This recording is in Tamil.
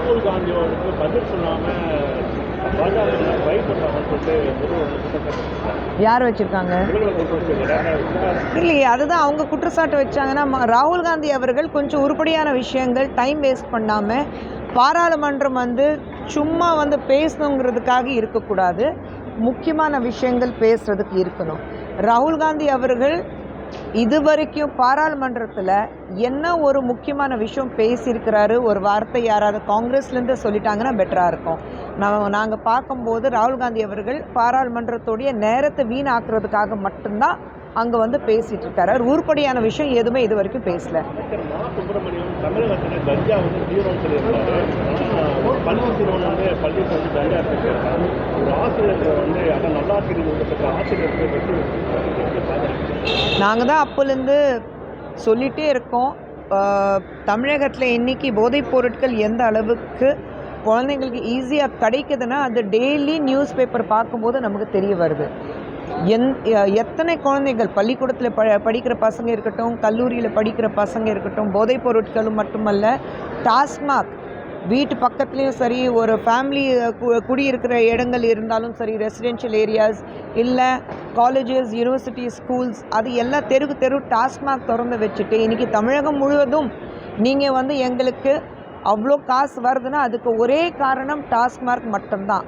ராகுல் காந்தி அவருக்கு பதில் சொல்லாமல் பாஜக ட்ரை பண்ணுறாங்கன்னு சொல்லிட்டு யார் வச்சுருக்காங்க? இல்லையே, அதுதான் அவங்க குற்றச்சாட்டு வச்சாங்கன்னா, ராகுல் காந்தி அவர்கள் கொஞ்சம் உருப்படியான விஷயங்கள் டைம் வேஸ்ட் பண்ணாமல் பாராளுமன்றம் சும்மா பேசணுங்கிறதுக்காக இருக்கக்கூடாது, முக்கியமான விஷயங்கள் பேசுகிறதுக்கு இருக்கணும். ராகுல் காந்தி அவர்கள் இதுவரைக்கும் பாராளுமன்றத்தில் என்ன ஒரு முக்கியமான விஷயம் பேசியிருக்கிறாரு, ஒரு வார்த்தை யாராவது காங்கிரஸ்லேருந்து சொல்லிட்டாங்கன்னா பெட்டராக இருக்கும். நாங்கள் பார்க்கும்போது ராகுல் காந்தி அவர்கள் பாராளுமன்றத்துடைய நேரத்தை வீணாக்குறதுக்காக மட்டும்தான் அங்கே பேசிகிட்டு இருக்காரு. உருப்படியான விஷயம் எதுவுமே இது வரைக்கும் பேசல. சுப்பிரமணியம் தமிழகத்தில் கஞ்சா ஜீரோன்னு சொல்லியிருக்காரு. பள்ளி கஞ்சா இருக்காரு. ஒரு ஆசிரியர் அதை நல்லா தெரிஞ்சு ஆசிரியருக்கு நாங்கள் தான் அப்போலேருந்து சொல்லிகிட்டே இருக்கோம். தமிழகத்தில் இன்றைக்கி போதைப் பொருட்கள் எந்த அளவுக்கு குழந்தைங்களுக்கு ஈஸியாக கிடைக்குதுன்னா அது டெய்லி நியூஸ் பேப்பர் பார்க்கும்போது நமக்கு தெரிய வருது. எத்தனை குழந்தைகள் பள்ளிக்கூடத்தில் படிக்கிற பசங்க இருக்கட்டும், கல்லூரியில் படிக்கிற பசங்க இருக்கட்டும், போதைப் பொருட்களும் மட்டுமல்ல, டாஸ்மாக் வீட்டு பக்கத்துலேயும் சரி, ஒரு ஃபேமிலி குடியிருக்கிற இடங்கள் இருந்தாலும் சரி, ரெசிடென்ஷியல் ஏரியாஸ் இல்லை காலேஜஸ், யூனிவர்சிட்டிஸ், ஸ்கூல்ஸ், அது எல்லாம் தெருக்கு தெரு டாஸ்மாக் திறந்து வச்சுட்டு இன்றைக்கி தமிழகம் முழுவதும் நீங்கள் எங்களுக்கு அவ்வளோ காசு வருதுன்னா அதுக்கு ஒரே காரணம் டாஸ்மாக் மட்டும்தான்.